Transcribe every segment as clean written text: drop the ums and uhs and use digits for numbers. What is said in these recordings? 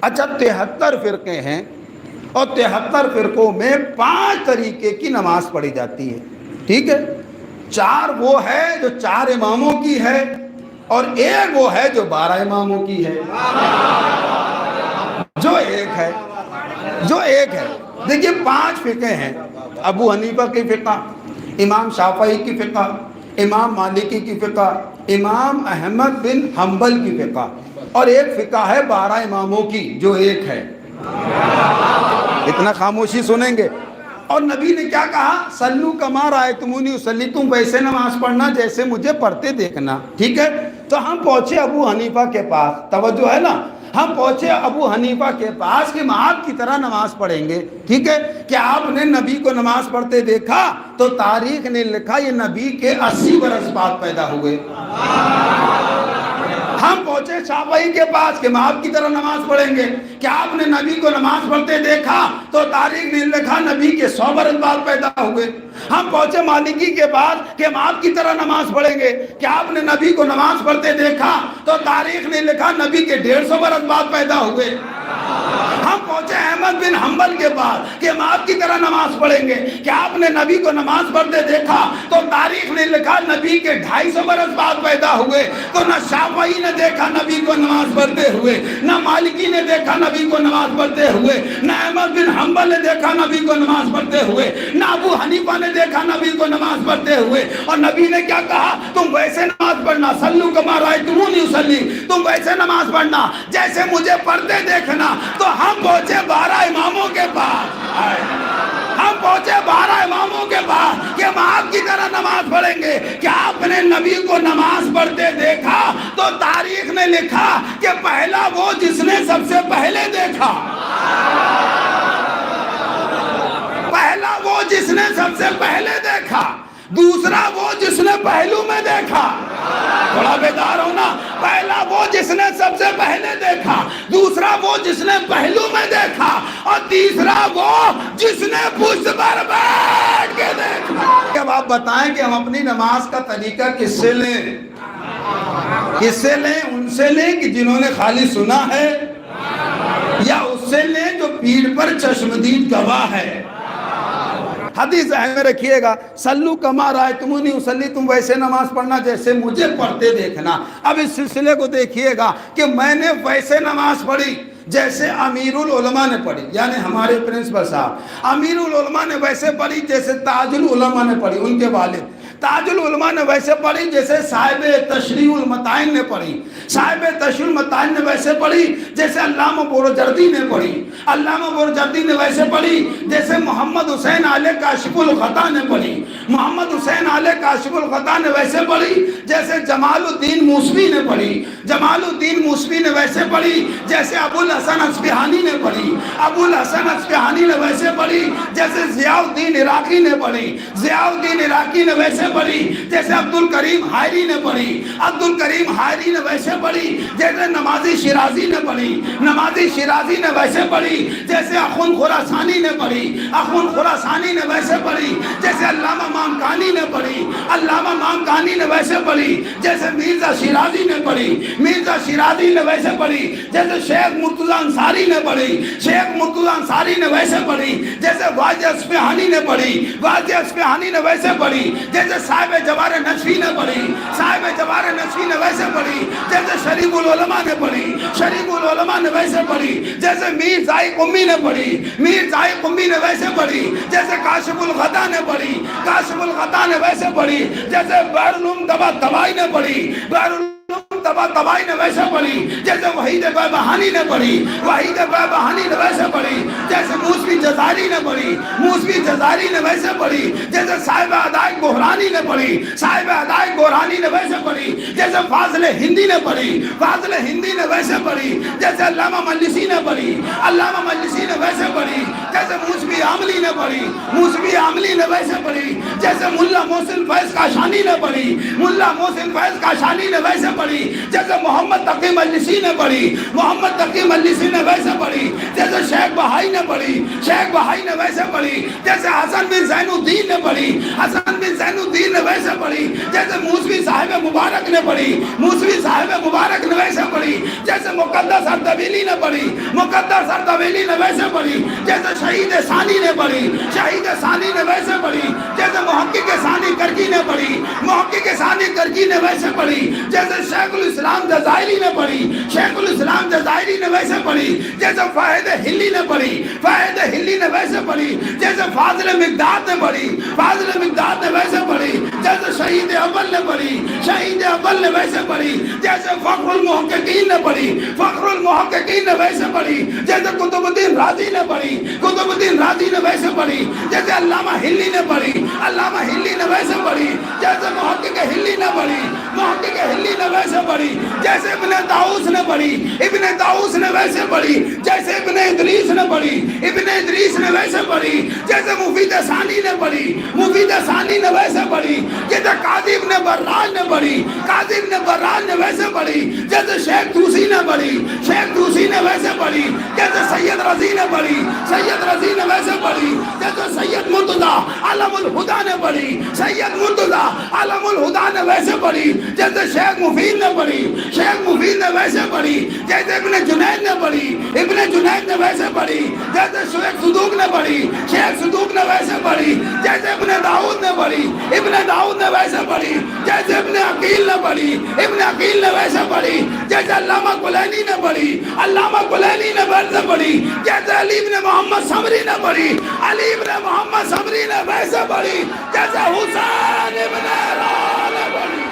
اچھا 73 فرقے ہیں اور 73 فرقوں میں 5 طریقے کی نماز پڑھی جاتی ہے، ٹھیک ہے؟ 4 وہ ہے جو 4 اماموں کی ہے اور 1 وہ ہے جو 12 اماموں کی ہے، جو ایک ہے۔ دیکھیے 5 فقہ ہیں، ابو حنیفہ کی فقہ، امام شافعی کی فقہ، امام مالکی کی فقہ، امام احمد بن حنبل کی فقہ، اور ایک فقہ ہے 12 اماموں کی جو ایک ہے۔ اتنا خاموشی سنیں گے۔ اور نبی نے کیا کہا؟ سلو کما رأیتمونی اصلی، تم ویسے نماز پڑھنا جیسے مجھے پڑھتے دیکھنا، ٹھیک ہے؟ تو ہم پہنچے ابو حنیفہ کے پاس، توجہ ہے نا، ہم پہنچے ابو حنیفہ کے پاس کہ ہم آپ کی طرح نماز پڑھیں گے، ٹھیک ہے؟ کہ آپ نے نبی کو نماز پڑھتے دیکھا؟ تو تاریخ نے لکھا یہ نبی کے 80 برس بعد پیدا ہوئے۔ ہم پہنچے شافعی کے پاس کہ ہم آپ کی طرح نماز پڑھیں گے، کہ آپ نے نبی کو نماز پڑھتے دیکھا؟ تو تاریخ نے لکھا نبی کے 100 برس بعد پیدا ہوئے۔ ہم پہنچے مالکی کے پاس کہ ہم آپ کی طرح نماز پڑھیں گے، کہ آپ نے نبی کو نماز پڑھتے دیکھا؟ تو تاریخ نے لکھا نبی کے 150 برس بعد پیدا ہوئے۔ ہم پہنچے احمد بن حنبل کے پاس کہ ہم آپ کی طرح نماز پڑھیں گے، کہ آپ نے نبی کو نماز پڑھتے دیکھا؟ تو تاریخ نے لکھا نبی کے 250 برس بعد پیدا ہوئے۔ تو نہ شافعی نے دیکھا نبی کو نماز پڑھتے ہوئے، نہ مالکی نے دیکھا نبی کو نماز پڑھتے ہوئے، نہ احمد بن حنبل نے دیکھا نبی کو نماز پڑھتے ہوئے، نہ ابو حنیفہ نے دیکھا نبی کو نماز پڑھتے ہوئے۔ اور نبی نے کیا کہا؟ تم ویسے نماز پڑھنا، سلو کما رأیتمونی اصلی، تم ویسے نماز پڑھنا جیسے مجھے پڑھتے دیکھنا۔ تو ہم پہنچے 12 اماموں کے پاس، ہم پہنچے 12 اماموں کے پاس کہ ہم آپ کی طرح نماز پڑھیں گے، کہ آپ نے نبی کو نماز پڑھتے دیکھا؟ تو تاریخ نے لکھا کہ پہلا وہ جس نے سب سے پہلے دیکھا، پہلا وہ جس نے سب سے پہلے دیکھا، دوسرا وہ جس نے پہلو میں دیکھا، تھوڑا بیدار ہونا، پہلا وہ جس نے سب سے پہلے دیکھا، دوسرا وہ جس نے پہلو میں دیکھا، اور تیسرا وہ جس نے پشت پر بیٹھ کے دیکھا۔ اب آپ بتائیں کہ ہم اپنی نماز کا طریقہ کس سے لیں؟ کس سے لیں؟ ان سے لیں کہ جنہوں نے خالی سنا ہے، یا اس سے لیں جو پیٹھ پر چشمدید گواہ ہے؟ حدیث ذہن میں رکھیے گا، سلو کما رأیتمونی اصلی، تم ویسے نماز پڑھنا جیسے مجھے پڑھتے دیکھنا۔ اب اس سلسلے کو دیکھیے گا کہ میں نے ویسے نماز پڑھی جیسے امیر العلماء نے پڑھی، یعنی ہمارے پرنسپل صاحب امیر العلماء نے ویسے پڑھی جیسے تاج العلماء نے پڑھی، ان کے والد تاج العلماء نے ویسے پڑھی جیسے صاحب تشریح المتائن نے پڑھی، صاحب تشریح المتائن نے ویسے پڑھی جیسے علامہ بورجردی نے پڑھی، علامہ بورجردی نے ویسے پڑھی جیسے محمد حسین آل کاشف الخطا نے پڑھی، محمد حسین آل کاشف الخطا نے ویسے پڑھی جیسے جمال الدین موسوی نے پڑھی، جمال الدین موسوی نے ویسے پڑھی جیسے ابو الحسن اصفہانی نے پڑھی، ابو الحسن اصفہانی نے ویسے پڑھی جیسے ضیاء الدین عراقی نے پڑھی، ضیاء الدین عراقی نے ویسے پڑھی جیسے عبد الکریم حائری نے پڑھی، عبد الکریم حائری نے ویسے پڑھی جیسے نمازی شیرازی نے پڑھی، نمازی شیرازی نے ویسے پڑھی جیسے اخوند خراسانی نے پڑھی، اخوند خراسانی نے ویسے پڑھی جیسے علامہ مامکانی نے پڑھی، علامہ مامکانی نے ویسے پڑھی جیسے مرزا شیرازی نے پڑھی، مرزا شیرازی نے ویسے پڑھی جیسے شیخ مرتضی انصاری نے پڑھی، شیخ مرتضی انصاری نے ویسے پڑھی جیسے واجد اصفہانی نے پڑھی، واجد اصفہانی نے ویسے پڑھی جیسے صاحب جوار نشفی نے پڑھی، صاحب جوار نشفی نے ویسے پڑھی جیسے شریف العلماء نے پڑھی، شریف العلماء نے ویسے پڑھی جیسے میر ذائق امی نے پڑھی، میر ذائق امی نے ویسے پڑھی جیسے کاشف الغطا نے پڑھی، کاشف الغطا نے ویسے پڑھی جیسے بحرالعلوم طباطبائی نے پڑھی، بحرالعلوم طباطبائی نے ویسے پڑھی جیسے وحید بہبہانی نے پڑھی، وحید بہبہانی نے ویسے پڑھی جیسے موسوی جزائری نے پڑھی، موسوی جزائری نے ویسے پڑھی جیسے صاحب ادائق بحرانی نے پڑھی، صاحب ادائق بحرانی نے ویسے پڑھی جیسے فاضل ہندی نے پڑھی، فاضل ہندی نے ویسے پڑھی جیسے علامہ مجلسی نے پڑھی، علامہ مجلسی نے ویسے پڑھی جیسے موسوی عاملی نے پڑھی، موسوی عاملی نے ویسے پڑھی جیسے ملا محسن فیض کاشانی نے پڑھی، ملا محسن فیض کاشانی نے ویسے پڑھی جیسے محمد تقی مجلسی نے پڑھی، محمد تقی مجلسی نے ویسے پڑھی، جیسے شیخ بہائی نے پڑھی، شیخ بہائی نے ویسے پڑھی، جیسے حسن بن زین الدین نے پڑھی، حسن بن زین الدین نے ویسے پڑھی، جیسے موسوی صاحب مبارک نے پڑھی، موسوی صاحب مبارک نے ویسے پڑھی، جیسے مقدس اردبیلی نے پڑھی، مقدس اردبیلی نے ویسے پڑھی، جیسے شہید ثانی نے پڑھی، شہید ثانی نے ویسے پڑھی، جیسے محقق ثانی کرکی نے پڑھی، محقق ثانی کرکی نے ویسے پڑھی، جیسے شیخ الاسلام جزائری نے پڑھی، شیخ الاسلام جزائری نے ویسے پڑھی، جیسے فاہد ہلی نے پڑھی، فاہد ہلی نے ویسے پڑھی، جیسے فاضل مقداد نے پڑھی، فاضل مقداد نے ویسے پڑھی، جیسے شہید اول نے پڑھی، شہید اول نے ویسے پڑھی، جیسے فخر المحققین نے پڑھی، فخر المحققین نے ویسے پڑھی، جیسے قطب الدین رازی نے پڑھی، قطب الدین رازی نے ویسے پڑھی، جیسے علامہ ہلی نے پڑھی، علامہ ہلی نے ویسے پڑھی، جیسے محقق ہلی نے پڑھی، محقق ہلی نے ویسے پڑھی، جیسے ابن طاؤس نے پڑھی، ابن طاؤس نے ویسے پڑھی، جیسے ابن ادریس نے پڑھی، ابن ادریس نے ویسے پڑھی، جیسے مفید ثانی نے پڑھی، مفید ثانی نے ویسے پڑھی، جیسے قاضی ابن براج نے پڑھی، قاضی ابن براج نے ویسے پڑھی، جیسے شیخ توسی نے پڑھی، شیخ توسی نے ویسے پڑھی، جیسے سید رضی نے پڑھی، سید رضی نے ویسے پڑھی، جیسے سید مرتضی علم الہدا نے پڑھی، سید مرتضی علم الہدا نے ویسے پڑھی، جیسے شیخ مفید نے پڑھی، شیخ مفید نے ویسے پڑھی، جیسے ابن جنید نے پڑھی، ابن جنید نے ویسے پڑھی، جیسے شیخ صدوق نے پڑھی، شیخ صدوق نے ویسے پڑھی، جیسے ابن داؤد نے پڑھی، ابن داؤد نے ویسے پڑھی، جیسے ابن عقیل نے پڑھی، ابن عقیل نے ویسے پڑھی، جیسے علامہ کلینی نے پڑھی، علامہ کلینی نے ویسے پڑھی، جیسے علی بن محمد سمری نے پڑھی، علی بن محمد سمری نے ویسے پڑھی، جیسے حسین ابن رو نے پڑھی،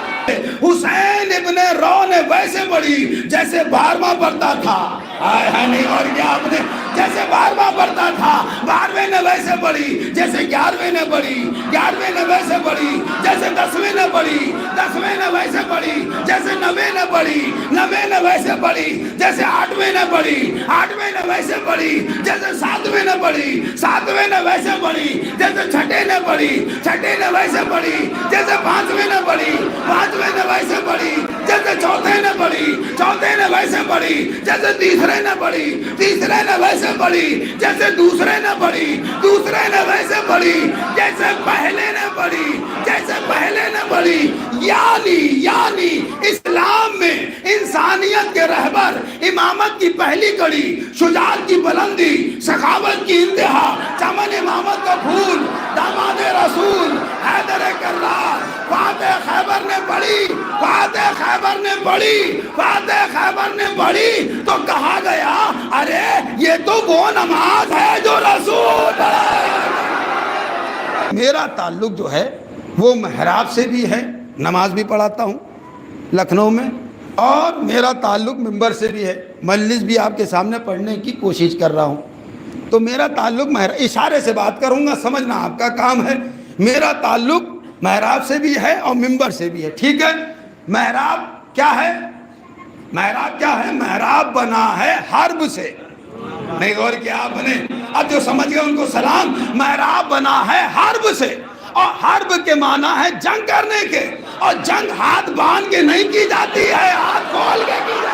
حسین ابن رو نے ویسے پڑھی، جیسے 12واں پڑھتا تھا، نہیں اور کیا آپ نے، جیسے 12واں پڑھتا تھا 12ویں نے ویسے پڑھی، جیسے 11ویں نے پڑھی، 11ویں نے ویسے پڑھی، جیسے 10ویں نے پڑھی، 10ویں نے ویسے پڑھی، جیسے 9ویں نے پڑھی، 9ویں نے ویسے پڑھی، جیسے 8ویں نے پڑھی، 8ویں نے ویسے پڑھی، جیسے 7ویں نے پڑھی، 7ویں نے ویسے پڑھی، جیسے 6ٹھے نے پڑھی، 6ٹھے نے ویسے پڑھی، جیسے 5ویں نے پڑھی، 5ویں نے ویسے پڑھی، جیسے 4تھے نے پڑھی، 4تھے نے ویسے پڑھی، جیسے تیسرے نے پڑھی، تیسرے نے ویسے پڑھی، جیسے دوسرے نے پڑھی، دوسرے نے ویسے پڑھی، جیسے پہلے نے پڑھی، جیسے پہلے نے پڑھی، یعنی اسلام میں انسانیت کے رہبر، امامت کی پہلی کڑی، شجاعت کی بلندی، سخاوت کی انتہا، چمن امامت کا پھول، داماد رسول حیدر کرار، فاتح خیبر نے پڑھی، فاتح خیبر نے پڑھی، فاتح خیبر نے پڑھی، تو کہا گیا ارے یہ تو وہ نماز ہے جو رسول میرا تعلق جو ہے وہ محراب سے بھی ہے، نماز بھی پڑھاتا ہوں لکھنؤ میں، اور میرا تعلق منبر سے بھی ہے، مجلس بھی آپ کے سامنے پڑھنے کی کوشش کر رہا ہوں، تو میرا تعلق اشارے سے بات کروں گا، سمجھنا آپ کا کام ہے، میرا تعلق محراب سے بھی ہے اور منبر سے بھی ہے، ٹھیک ہے۔ محراب کیا ہے؟ محراب کیا ہے؟ محراب بنا ہے حرب سے، نہیں غور کیا آپ نے؟ اب جو سمجھ گئے ان کو سلام۔ محراب بنا ہے حرب سے، اور حرب کے معنی ہے جنگ کرنے کے، اور جنگ ہاتھ باندھ کے نہیں کی جاتی ہے، ہاتھ کھول کے کی جاتی ہے۔